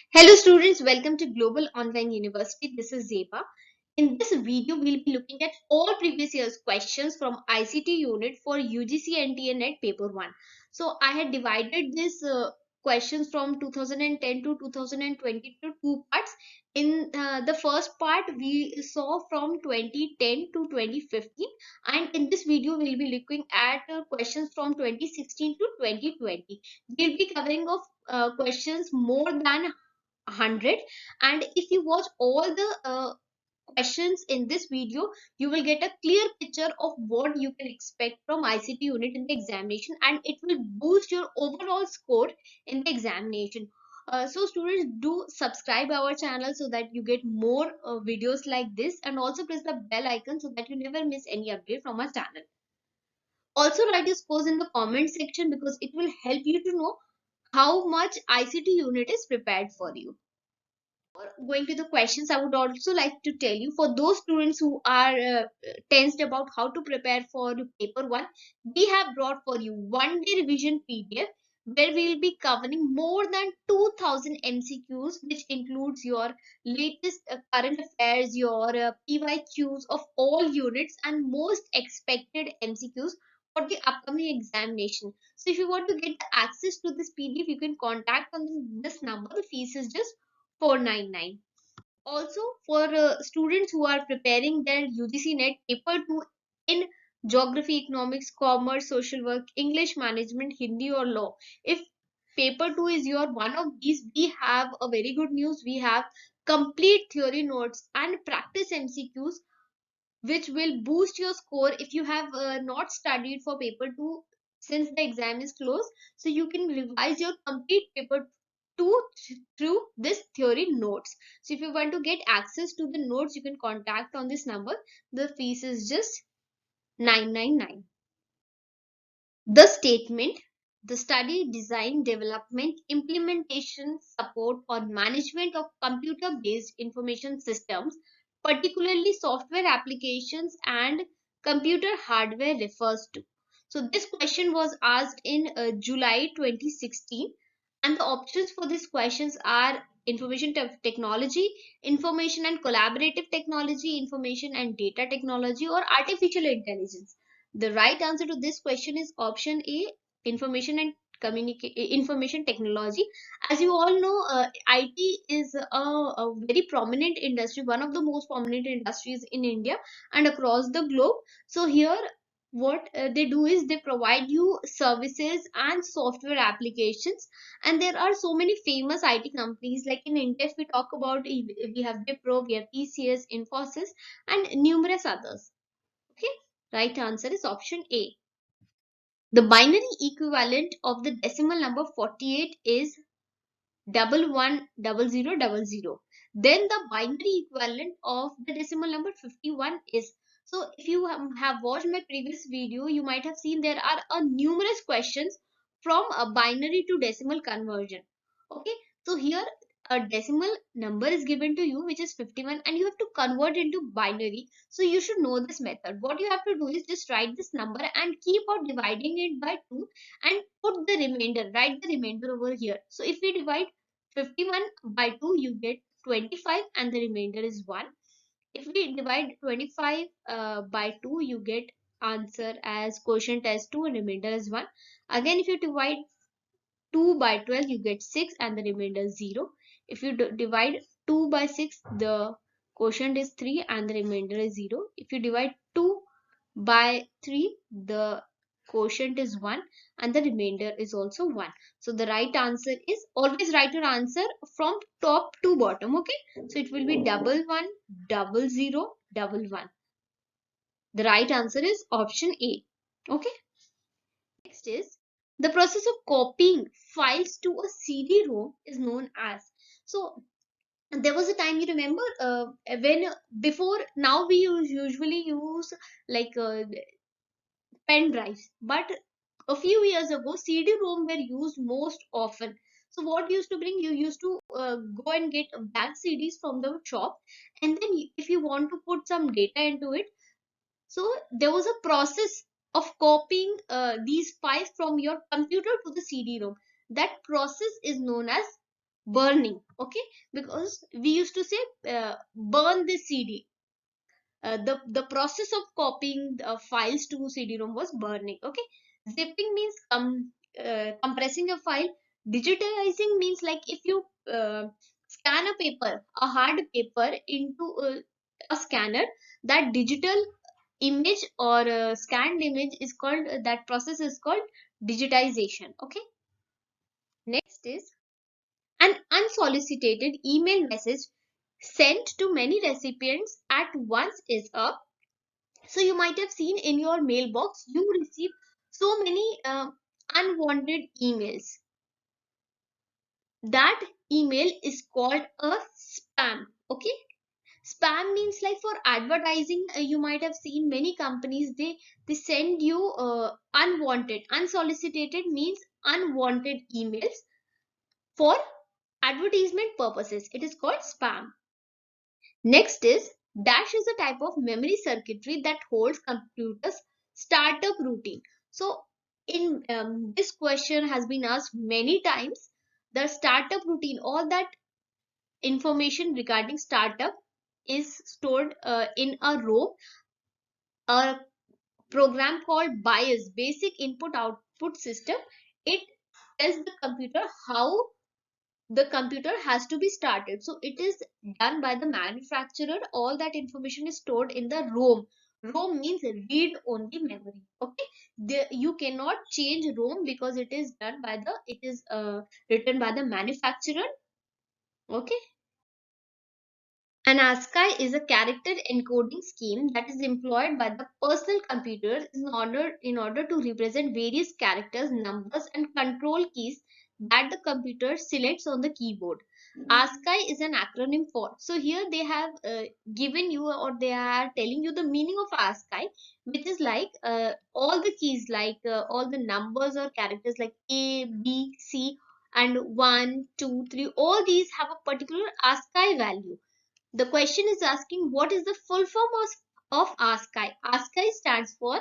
Hello students, welcome to Global Online University. This is Zeba. In this video, we'll be looking at all previous year's questions from ICT unit for UGC NTA NET paper 1. So I had divided this questions from 2010 to 2020 to two parts. In the first part, we saw from 2010 to 2015, and in this video, we'll be looking at questions from 2016 to 2020. We'll be covering of questions more than 100, and if you watch all the questions in this video, you will get a clear picture of what you can expect from ICT unit in the examination, and it will boost your overall score in the examination. So students, do subscribe our channel so that you get more videos like this, and also press the bell icon so that you never miss any update from our channel. Also write your scores in the comment section because it will help you to know how much ICT unit is prepared for you. Going to the questions, I would also like to tell you, for those students who are tensed about how to prepare for paper 1, we have brought for you 1 day revision PDF where we will be covering more than 2000 MCQs, which includes your latest current affairs, your PYQs of all units, and most expected MCQs for the upcoming examination. So if you want to get access to this PDF, you can contact on this number. The fees is just 499. Also, for students who are preparing their UGC NET paper 2 in geography, economics, commerce, social work, English management, Hindi or law, if paper 2 is your one of these, we have a very good news. We have complete theory notes and practice MCQs which will boost your score if you have not studied for paper 2 since the exam is closed. So you can revise your complete paper 2 through this theory notes. So if you want to get access to the notes, you can contact on this number. The fees is just 999. The statement: the study, design, development, implementation, support or management of computer based information systems, particularly software applications and computer hardware, refers to. So this question was asked in July 2016, and the options for these questions are information technology, information and collaborative technology, information and data technology, or artificial intelligence. The right answer to this question is option A, information and information technology. As you all know, IT is a very prominent industry, one of the most prominent industries in India and across the globe. So here what they do is they provide you services and software applications, and there are so many famous IT companies. Like in India, if we talk about, we have Wipro, we have TCS, Infosys, and numerous others. Okay, right answer is option A. The binary equivalent of the decimal number 48 is 110000. Then the binary equivalent of the decimal number 51 is. So if you have watched my previous video, you might have seen there are numerous questions from a binary to decimal conversion. Okay, so here a decimal number is given to you which is 51, and you have to convert into binary. So you should know this method. What you have to do is just write this number and keep on dividing it by 2 and put the remainder, write the remainder over here. So if we divide 51 by 2, you get 25 and the remainder is 1. If we divide 25 by 2, you get answer as quotient as 2 and remainder is 1. Again, if you divide 2 by 12, you get 6 and the remainder is 0. If you divide 2 by 6, the quotient is 3 and the remainder is 0. If you divide 2 by 3, the quotient is 1 and the remainder is also 1. So the right answer is, always write your answer from top to bottom. Okay, so it will be 110011. The right answer is option A. Okay, next is, the process of copying files to a CD-ROM is known as. So there was a time, you remember, when before, now we usually use like pen drives, but a few years ago CD-ROM were used most often. So what used to bring, you used to go and get blank CDs from the shop, and then if you want to put some data into it, so there was a process of copying these files from your computer to the CD-ROM. That process is known as burning. Okay, because we used to say burn this CD. The process of copying files to CD-ROM was burning. Okay, zipping means compressing a file. Digitizing means like if you scan a paper, a hard paper into a scanner, that digital image or scanned image is called, that process is called digitization. Okay, next is an unsolicited email message sent to many recipients at once is a, so you might have seen in your mailbox you receive so many unwanted emails. That email is called a spam. Okay, spam means like for advertising, you might have seen many companies, they send you unwanted, unsolicited means unwanted emails for advertisement purposes. It is called spam. Next is dash is a type of memory circuitry that holds computers startup routine. So in this question has been asked many times. The startup routine, all that information regarding startup is stored in a row, a program called Bytes, basic input output system. It tells the computer how the computer has to be started. So it is done by the manufacturer. All that information is stored in the ROM. ROM means read only memory. Okay, you cannot change ROM because it is done by the, it is written by the manufacturer. Okay, an ASCII is a character encoding scheme that is employed by the personal computers in order to represent various characters, numbers, and control keys that the computer selects on the keyboard. ASCII is an acronym for. So here they have given you, or they are telling you the meaning of ASCII, which is like all the keys, like all the numbers or characters like A, B, C, and 1, 2, 3. All these have a particular ASCII value. The question is asking what is the full form of ASCII. ASCII stands for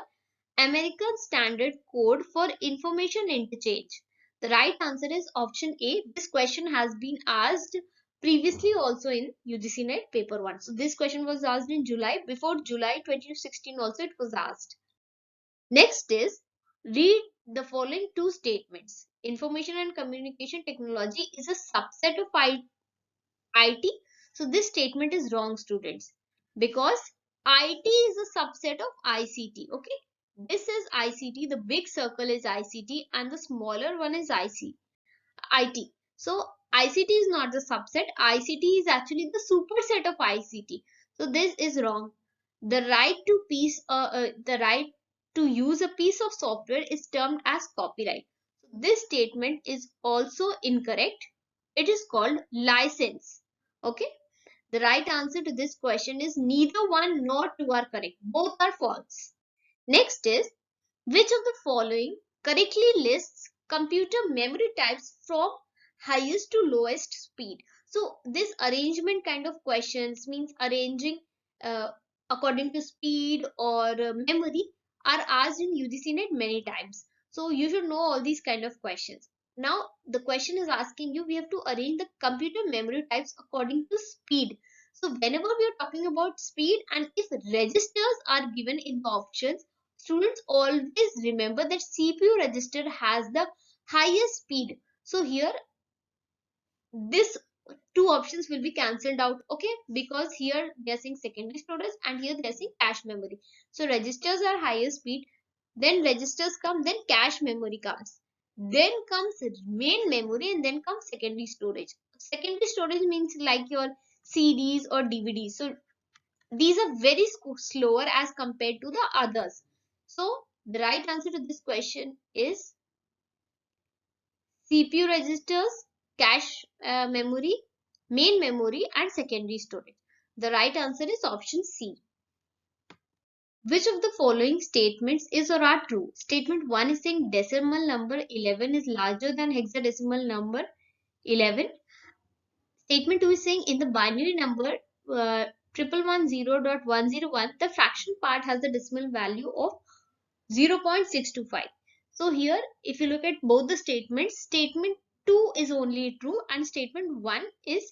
American Standard Code for Information Interchange. The right answer is option A. This question has been asked previously also in UGC NET paper 1. So this question was asked in July. Before July 2016 also it was asked. Next is read the following two statements. Information and communication technology is a subset of IT. So this statement is wrong, students, because IT is a subset of ICT. Okay, this is ICT, the big circle is ICT and the smaller one is IT. So ICT is not the subset, ICT is actually the superset of ICT. So this is wrong. The right to use a piece of software is termed as copyright. So this statement is also incorrect. It is called license. Okay, the right answer to this question is neither one nor two are correct. Both are false. Next is which of the following correctly lists computer memory types from highest to lowest speed? So this arrangement kind of questions means arranging uh, according to speed or memory are asked in UGC NET many times. So you should know all these kind of questions. Now the question is asking you, we have to arrange the computer memory types according to speed. So whenever we are talking about speed and if registers are given in the options, students always remember that CPU register has the highest speed. So here this two options will be cancelled out. Okay, because here they are saying secondary storage and here they are saying cache memory. So registers are higher speed, then registers come, then cache memory comes, then comes main memory, and then comes secondary storage. Secondary storage means like your CDs or DVDs. So these are very slower as compared to the others. So the right answer to this question is CPU registers, cache memory, main memory, and secondary storage. The right answer is option C. Which of the following statements is or are true? Statement 1 is saying decimal number 11 is larger than hexadecimal number 11. Statement 2 is saying in the binary number 1110.101, the fraction part has the decimal value of 0.625. So here, if you look at both the statements, statement 2 is only true and statement 1 is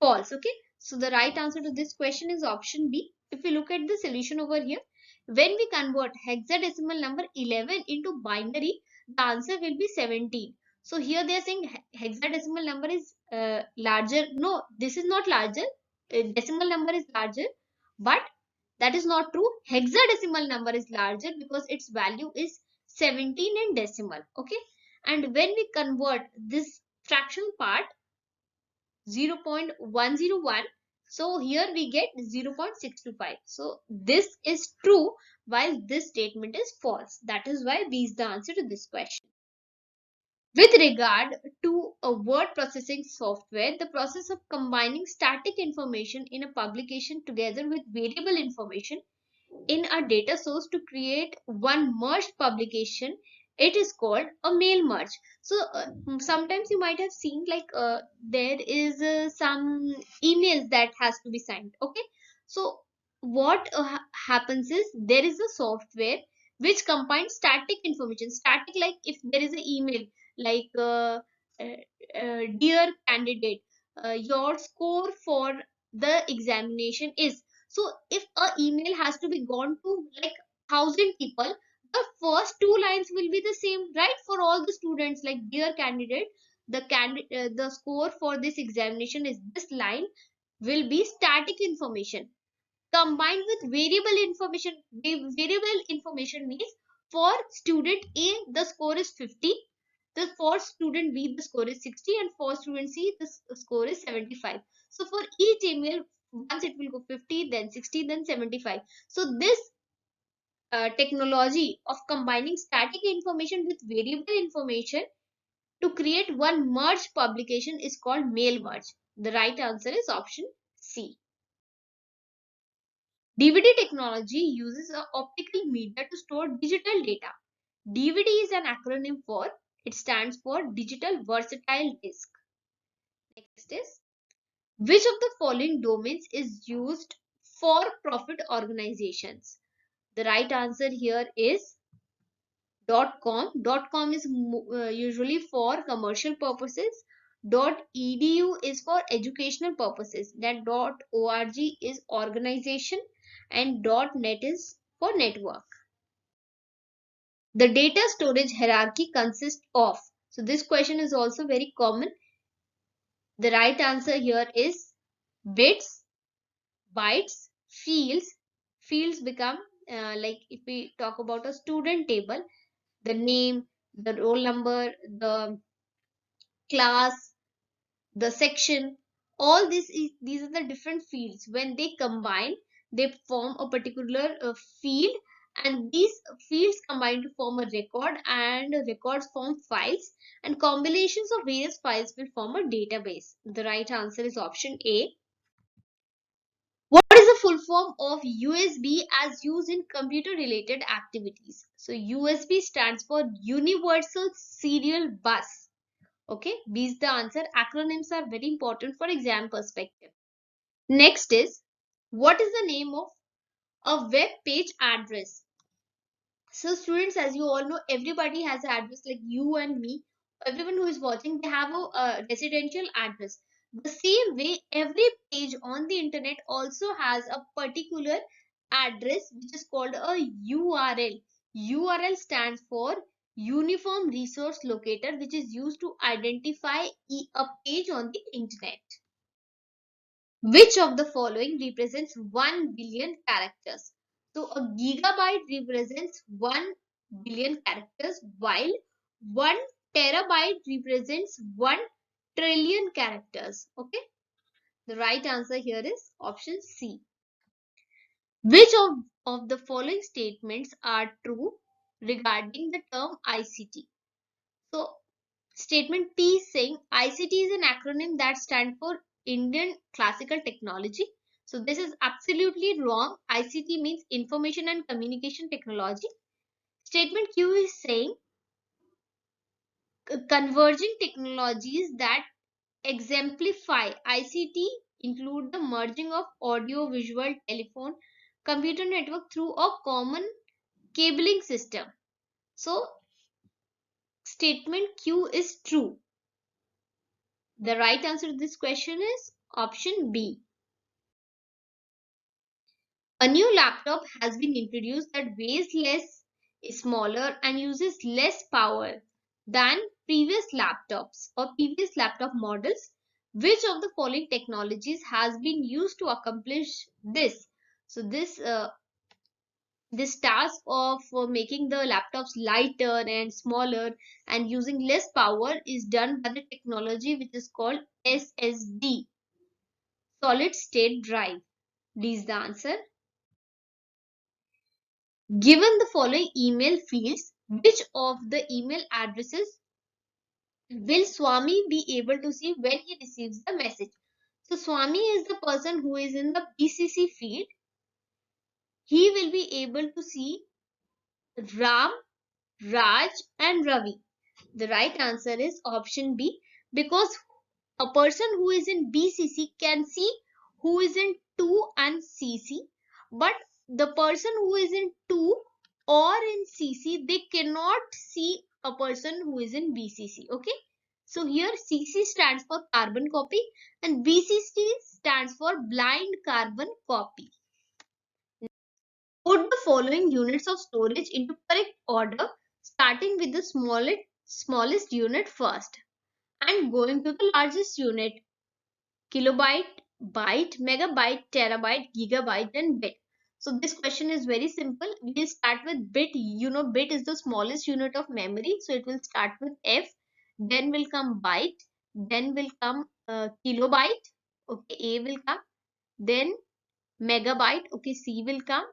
false. Okay, so the right answer to this question is option B. If we look at the solution over here, when we convert hexadecimal number 11 into binary, the answer will be 17. So here they are saying hexadecimal number is larger. No, this is not larger. Decimal number is larger, but that is not true. Hexadecimal number is larger because its value is 17 in decimal. Okay, and when we convert this fractional part 0.101, so here we get 0.625. So this is true while this statement is false. That is why B is the answer to this question. With regard to a word processing software, the process of combining static information in a publication together with variable information in a data source to create one merged publication, it is called a mail merge. So sometimes you might have seen like there is some emails that has to be signed. Okay, so what happens is there is a software which combines static information, static, like if there is an email like dear candidate, your score for the examination is. So if a email has to be gone to like 1,000 people, the first two lines will be the same, right, for all the students, like dear candidate, the score for this examination is this line will be static information combined with variable information. Variable information means for student A the score is 50, the for student B the score is 60, and for student C the score is 75. So for each email, once it will go 50, then 60, then 75. So this technology of combining static information with variable information to create one merged publication is called mail merge. The right answer is option C. DVD technology uses an optical media to store digital data. DVD is an acronym for, it stands for Digital Versatile Disk. Next is, which of the following domains is used for profit organizations? The right answer here is .com. .com is usually for commercial purposes. .edu is for educational purposes. Then .org is organization, and .net is for network. The data storage hierarchy consists of. So this question is also very common. The right answer here is bits, bytes, fields. Fields become like if we talk about a student table, the name, the roll number, the class, the section, all these are the different fields. When they combine, they form a particular field, and these fields combine to form a record, and records form files, and combinations of various files will form a database. The right answer is option A. What is the full form of USB as used in computer related activities? So USB stands for Universal Serial Bus. Okay, B is the answer. Acronyms are very important for exam perspective. Next is, what is the name of a web page address? So students, as you all know, everybody has an address, like you and me. Everyone who is watching, they have a residential address. The same way, every page on the internet also has a particular address which is called a URL. URL stands for Uniform Resource Locator, which is used to identify a page on the internet. Which of the following represents 1 billion characters? So a gigabyte represents 1 billion characters, while 1 terabyte represents 1 trillion characters. Okay, the right answer here is option C. Which of the following statements are true regarding the term ICT? So statement P is saying ICT is an acronym that stands for Indian Classical Technology. So this is absolutely wrong. ICT means Information and Communication Technology. Statement Q is saying converging technologies that exemplify ICT include the merging of audio, visual, telephone, computer network through a common cabling system. So statement Q is true. The right answer to this question is option B. A new laptop has been introduced that weighs less, is smaller, and uses less power than previous laptops or previous laptop models. Which of the following technologies has been used to accomplish this? So this task of making the laptops lighter and smaller and using less power is done by the technology which is called SSD, solid state drive. D is the answer. Given the following email fields, which of the email addresses will Swami be able to see when he receives the message? So Swami is the person who is in the BCC field. He will be able to see Ram, Raj and Ravi. The right answer is option B, because a person who is in BCC can see who is in 2 and CC, but the person who is in 2 or in CC, they cannot see a person who is in BCC. Okay, so here CC stands for carbon copy and BCC stands for blind carbon copy. Put the following units of storage into correct order, starting with the smallest unit first and going to the largest unit: kilobyte, byte, megabyte, terabyte, gigabyte, and bit. So this question is very simple. We will start with bit. You know, bit is the smallest unit of memory. So it will start with F, then will come byte, then will come kilobyte. Okay, A will come. Then megabyte. Okay, C will come.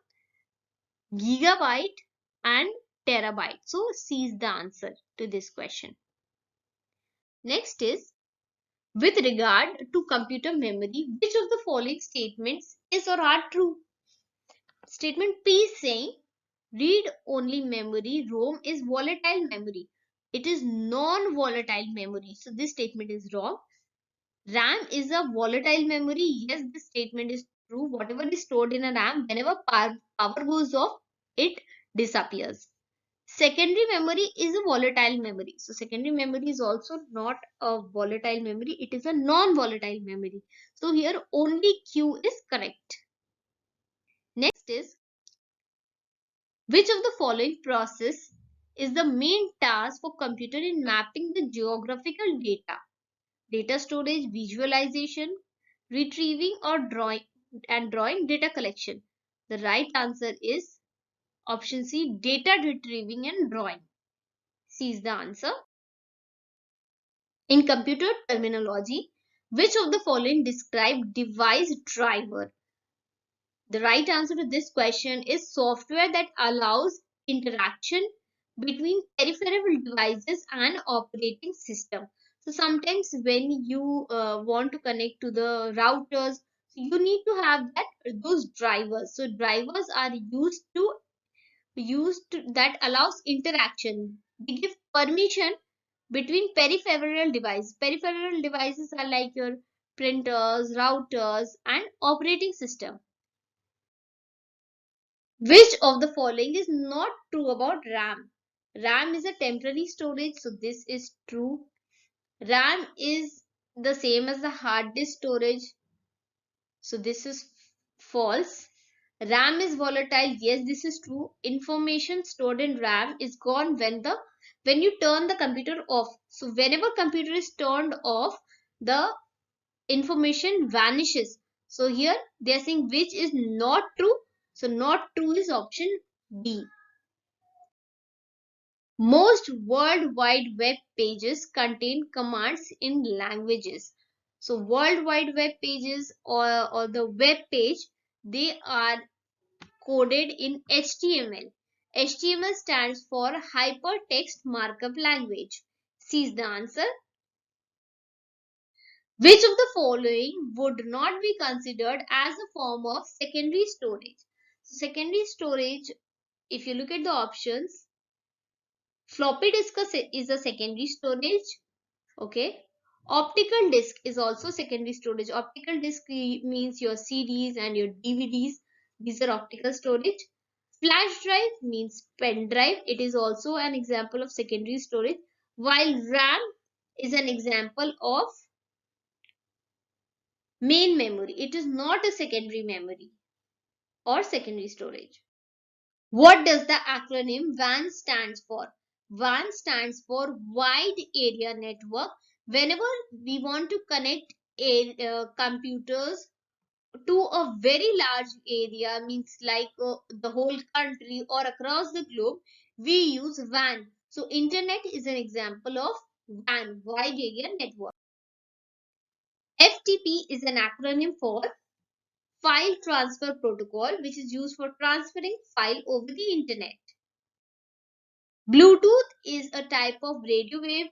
Gigabyte and terabyte. So C is the answer to this question. Next is, with regard to computer memory, which of the following statements is or are true? Statement P is saying read-only memory ROM is volatile memory. It is non-volatile memory. So this statement is wrong. RAM is a volatile memory. Yes, this statement is true. Whatever is stored in a RAM, whenever power goes off, it disappears. Secondary memory is a volatile memory. So secondary memory is also not a volatile memory. It is a non-volatile memory. So here only Q is correct. Next is, which of the following process is the main task for computer in mapping the geographical data? Data storage, visualization, retrieving or drawing data collection. The right answer is option C, data retrieving and drawing. C is the answer. In computer terminology, which of the following describe device driver? The right answer to this question is software that allows interaction between peripheral devices and operating system. So sometimes when you want to connect to the routers, you need to have those drivers. So drivers are that allows interaction. They give permission between peripheral devices. Peripheral devices are like your printers, routers, and operating system. Which of the following is not true about RAM? RAM is a temporary storage, so this is true. RAM is the same as the hard disk storage, so this is false. RAM is volatile, yes, this is true. Information stored in RAM is gone when you turn the computer off. So whenever computer is turned off, the information vanishes. So here they are saying which is not true. So not true is option B. Most World Wide Web pages contain commands in languages. So World Wide Web pages or the web page, they are coded in HTML. HTML stands for Hypertext Markup Language. C is the answer. Which of the following would not be considered as a form of secondary storage? So secondary storage, if you look at the options, floppy disk is a secondary storage. Okay. Optical disk is also secondary storage. Optical disk means your CDs and your DVDs. These are optical storage. Flash drive means pen drive. It is also an example of secondary storage. While RAM is an example of Main memory. It is not a secondary memory or secondary storage. What does the acronym WAN stands for? WAN stands for Wide Area Network. Whenever we want to connect computers to a very large area, means like the whole country or across the globe, we use WAN. So internet is an example of WAN, Wide Area Network. FTP is an acronym for File Transfer Protocol, which is used for transferring file over the internet. Bluetooth is a type of radio wave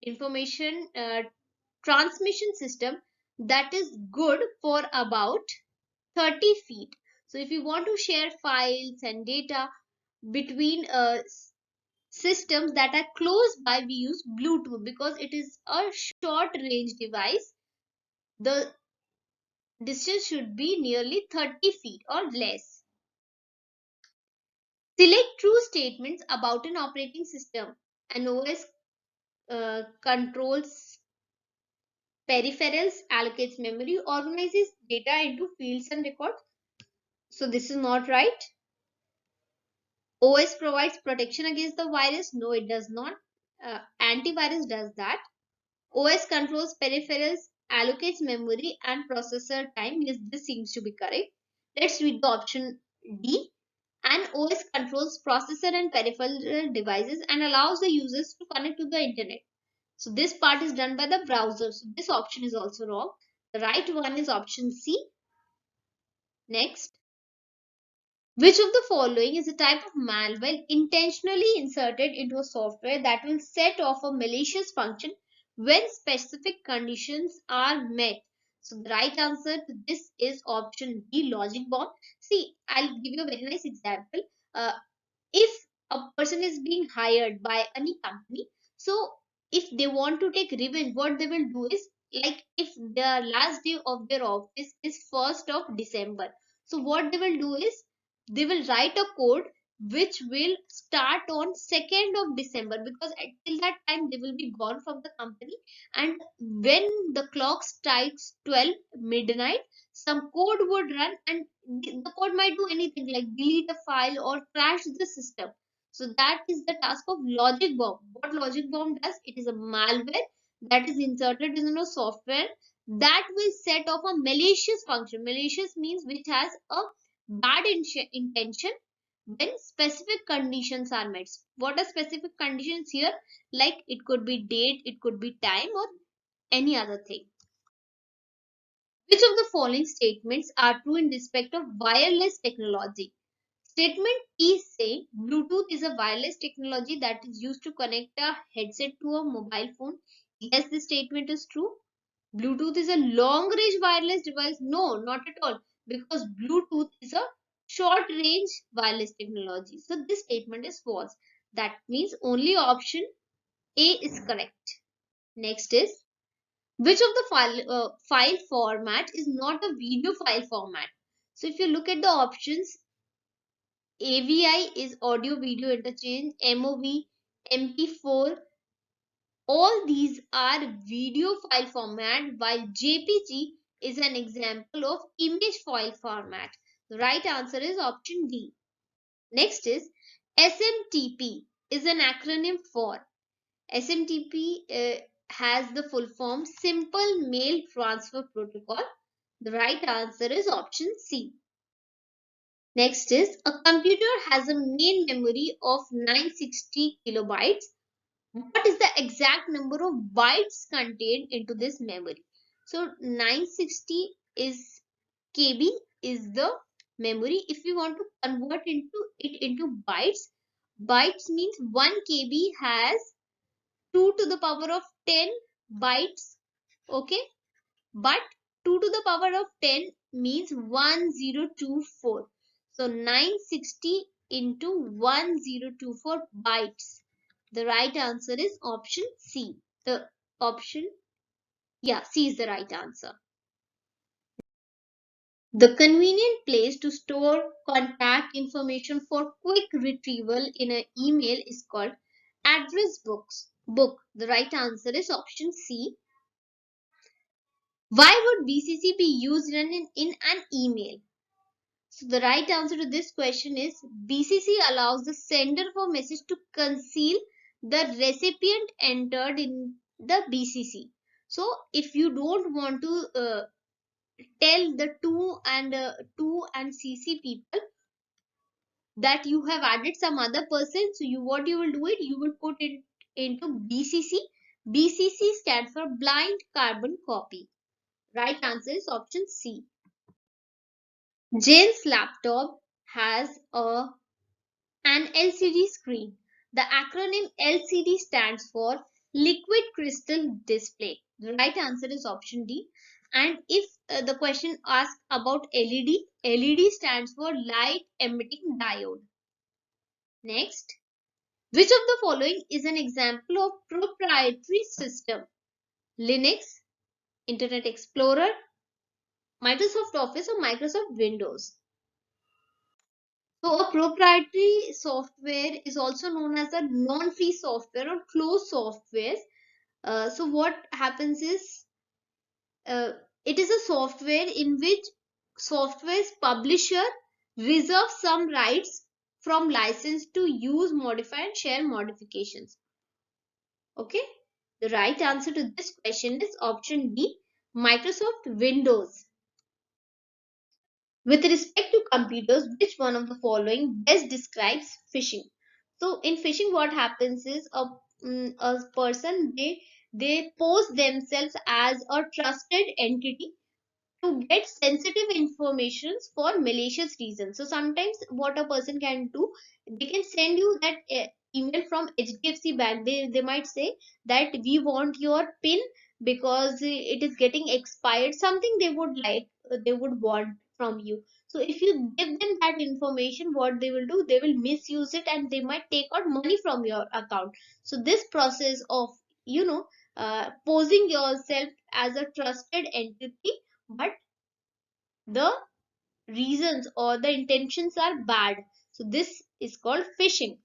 information transmission system that is good for about 30 feet. So if you want to share files and data between systems that are close by, we use Bluetooth because it is a short range device. The distance should be nearly 30 feet or less. Select true statements about an operating system. An OS controls peripherals, allocates memory, organizes data into fields and records. So this is not right. OS provides protection against the virus. No, it does not. Antivirus does that. OS controls peripherals, allocates memory and processor time. Yes, this seems to be correct. Let's read the option D. An OS controls processor and peripheral devices and allows the users to connect to the internet. So this part is done by the browser. So this option is also wrong. The right one is option C. Next. Which of the following is a type of malware intentionally inserted into a software that will set off a malicious function when specific conditions are met? So the right answer to this is option B, logic bomb. See, I'll give you a very nice example. Uh, if a person is being hired by any company, so if they want to take revenge, what they will do is, like, if the last day of their office is 1st of December, so what they will do is they will write a code which will start on 2nd of December, because until that time they will be gone from the company, and when the clock strikes 12 midnight, some code would run, and the code might do anything like delete a file or crash the system. So that is the task of logic bomb. What logic bomb does? It is a malware that is inserted in a software that will set off a malicious function. Malicious means which has a bad intention when specific conditions are met. What are specific conditions here? Like it could be date, it could be time, or any other thing. Which of the following statements are true in respect of wireless technology? Statement E say Bluetooth is a wireless technology that is used to connect a headset to a mobile phone. Yes, this statement is true. Bluetooth is a long range wireless device. No, not at all. Because Bluetooth is a short range wireless technology. So this statement is false. That means only option A is correct. Next is, which of the file format is not a video file format? So if you look at the options, AVI is audio video interchange, MOV, MP4, all these are video file format, while JPG is an example of image file format. The right answer is option D. Next is SMTP is an acronym for. SMTP has the full form Simple Mail Transfer Protocol. The right answer is option C. Next is, a computer has a main memory of 960 kilobytes. What is the exact number of bytes contained into this memory? So 960 is KB is the memory. If we want to convert it into bytes, bytes means 1 KB has 2 to the power of 10 bytes. Okay, but 2 to the power of 10 means 1024. So 960 into 1024 bytes. The right answer is option C. The option, yeah, C is the right answer. The convenient place to store contact information for quick retrieval in an email is called address book. The right answer is option C. Why would BCC be used in an email? So the right answer to this question is BCC allows the sender for message to conceal the recipient entered in the BCC. So if you don't want to tell the to and CC people that you have added some other person, so you what you will do it, you will put it into BCC. BCC stands for blind carbon copy. Right answer is option C. Jane's laptop has an LCD screen. The acronym LCD stands for liquid crystal display. The right answer is option D. And if the question asks about LED, LED stands for light emitting diode. Next, which of the following is an example of proprietary system? Linux, Internet Explorer, Microsoft Office, or Microsoft Windows? So a proprietary software is also known as a non-free software or closed software. So what happens is uh, it is a software in which software's publisher reserves some rights from license to use, modify, and share modifications. Okay, the right answer to this question is option D, Microsoft Windows. With respect to computers, which one of the following best describes phishing? So in phishing, what happens is a person they pose themselves as a trusted entity to get sensitive informations for malicious reasons. So sometimes what a person can do, they can send you that email from HDFC Bank. They might say that we want your PIN because it is getting expired. Something they would like, they would want from you. So if you give them that information, what they will do, they will misuse it and they might take out money from your account. So this process of posing yourself as a trusted entity, but the reasons or the intentions are bad. So this is called phishing.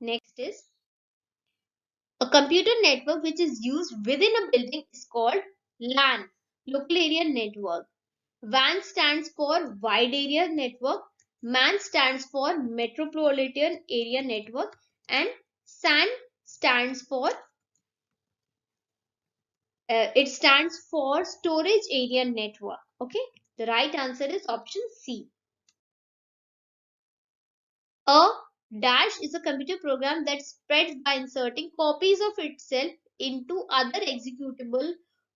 Next is a computer network which is used within a building is called LAN, local area network. WAN stands for wide area network. MAN stands for metropolitan area network, and SAN stands for it stands for storage area network. Okay, the right answer is option C. A dash is a computer program that spreads by inserting copies of itself into other executable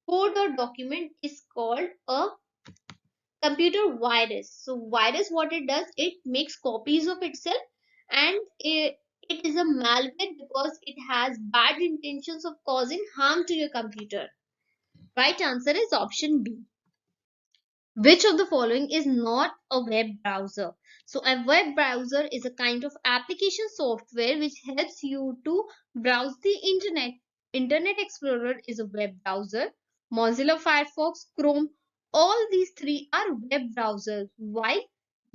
code or document is called a computer virus. So virus, what it does, it makes copies of itself, and it is a malware because it has bad intentions of causing harm to your computer. Right answer is option B. Which of the following is not a web browser? So a web browser is a kind of application software which helps you to browse the internet. Internet Explorer is a web browser. Mozilla Firefox, Chrome, all these three are web browsers, while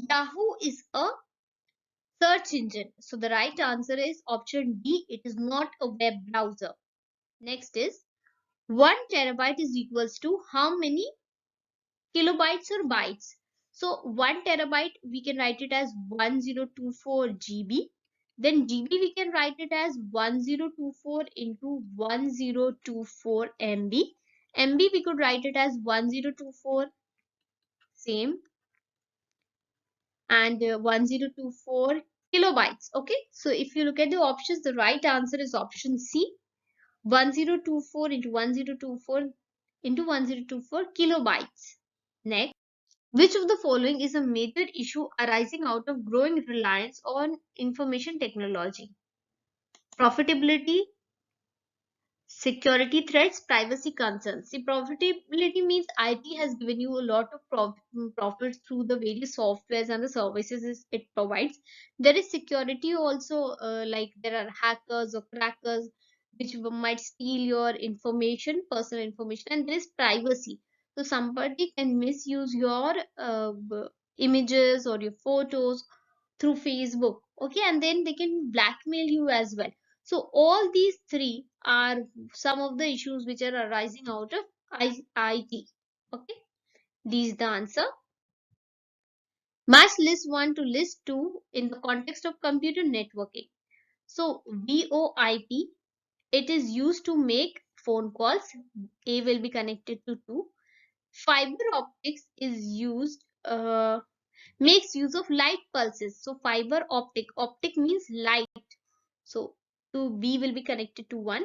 Yahoo is a search engine. So the right answer is option D. It is not a web browser. Next is 1 terabyte is equals to how many kilobytes or bytes? So 1 terabyte we can write it as 1024 GB. Then GB we can write it as 1024 into 1024 MB. MB we could write it as 1024 same, and 1024 kilobytes. Okay, so if you look at the options, the right answer is option C, 1024 into 1024 into 1024 kilobytes. Next, which of the following is a major issue arising out of growing reliance on information technology? Profitability, security threats, privacy concerns. See, profitability means IT has given you a lot of profits through the various softwares and the services it provides. There is security also, like there are hackers or crackers which might steal your information, personal information, and there is privacy. So somebody can misuse your images or your photos through Facebook, okay, and then they can blackmail you as well. So all these three are some of the issues which are arising out of IT. Okay, this is the answer. Match list 1 to list 2 in the context of computer networking. So VoIP, it is used to make phone calls. A will be connected to 2. Fiber optics is used, makes use of light pulses. So fiber optic means light. So to B will be connected to 1.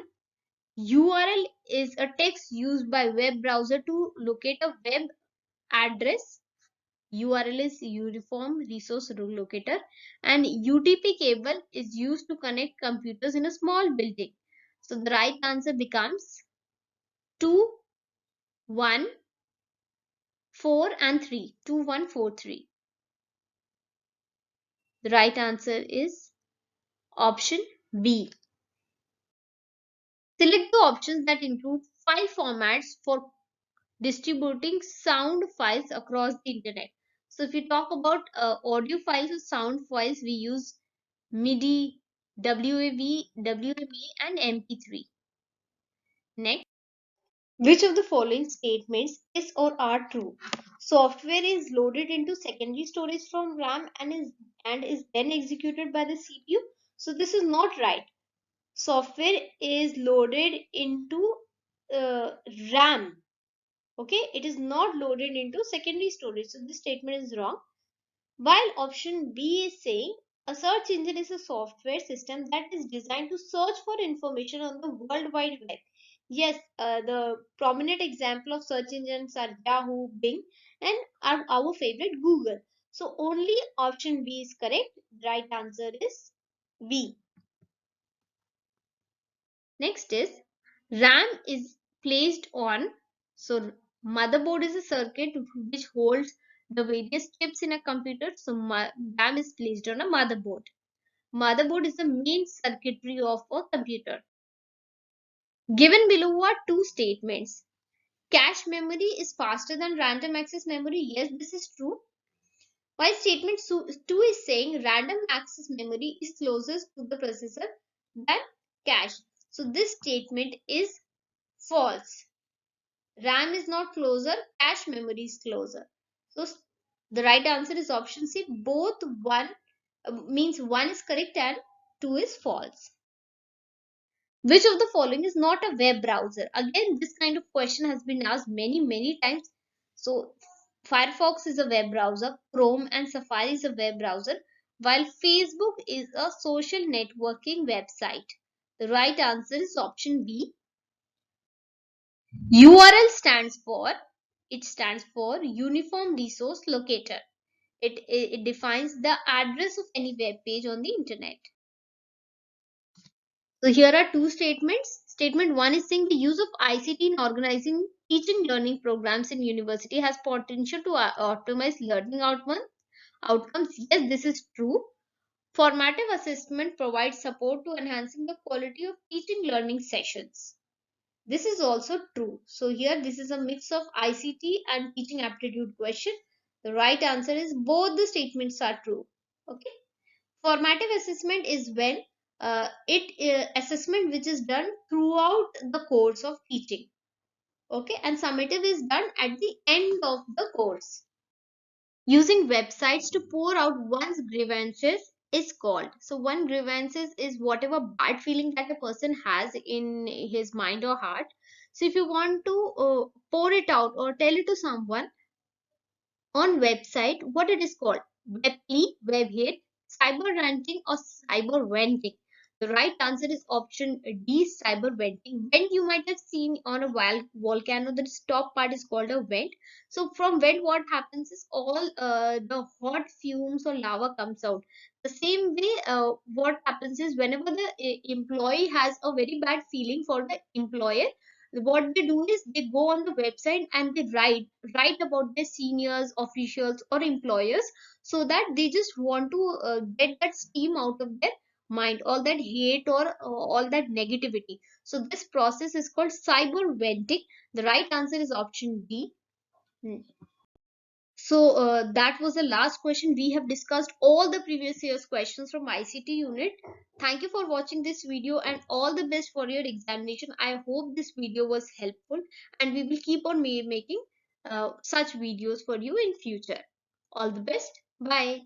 URL is a text used by web browser to locate a web address. URL is Uniform Resource Locator, and UTP cable is used to connect computers in a small building. So the right answer becomes 2, 1, 4 and 3. 2, 1, 4, 3. The right answer is option B. Select the options that include file formats for distributing sound files across the internet. So if you talk about audio files or sound files, we use MIDI, WAV, WME and MP3. Next, which of the following statements is or are true? Software is loaded into secondary storage from RAM and is then executed by the CPU. So this is not right. Software is loaded into RAM. Okay, it is not loaded into secondary storage. So this statement is wrong. While option B is saying a search engine is a software system that is designed to search for information on the World Wide Web. Yes, the prominent example of search engines are Yahoo, Bing, and our favorite Google. So only option B is correct. Right answer is B. Next is RAM is placed on. So motherboard is a circuit which holds the various chips in a computer. So RAM is placed on a motherboard. Motherboard is the main circuitry of a computer. Given below are two statements. Cache memory is faster than random access memory. Yes, this is true. While statement 2 is saying random access memory is closest to the processor than cache. So this statement is false. RAM is not closer, cache memory is closer. So the right answer is option C. Both one means one is correct and two is false. Which of the following is not a web browser? Again, this kind of question has been asked many times. So Firefox is a web browser, Chrome and Safari is a web browser, while Facebook is a social networking website. The right answer is option B. URL stands for Uniform Resource Locator. It defines the address of any web page on the internet. So here are two statements. Statement 1 is saying the use of ICT in organizing teaching learning programs in university has potential to optimize learning outcomes. Yes, this is true. Formative assessment provides support to enhancing the quality of teaching learning sessions. This is also true. So here this is a mix of ICT and teaching aptitude question. The right answer is both the statements are true. Okay. Formative assessment is when assessment which is done throughout the course of teaching. Okay. And summative is done at the end of the course. Using websites to pour out one's grievances is called. So one grievances is whatever bad feeling that a person has in his mind or heart. So if you want to pour it out or tell it to someone on website, what it is called? Web plea, web hate, cyber ranting or cyber venting. The right answer is option D, cyber venting. Vent you might have seen on a volcano. The top part is called a vent. So from vent, what happens is all the hot fumes or lava comes out. The same way, what happens is whenever the employee has a very bad feeling for the employer, what they do is they go on the website and they write about their seniors, officials or employers, so that they just want to get that steam out of their mind, all that hate or all that negativity. So this process is called cyber venting. The right answer is option D. Hmm. So that was the last question. We have discussed all the previous year's questions from ICT unit. Thank you for watching this video and all the best for your examination. I hope this video was helpful and we will keep on making such videos for you in future. All the best. Bye.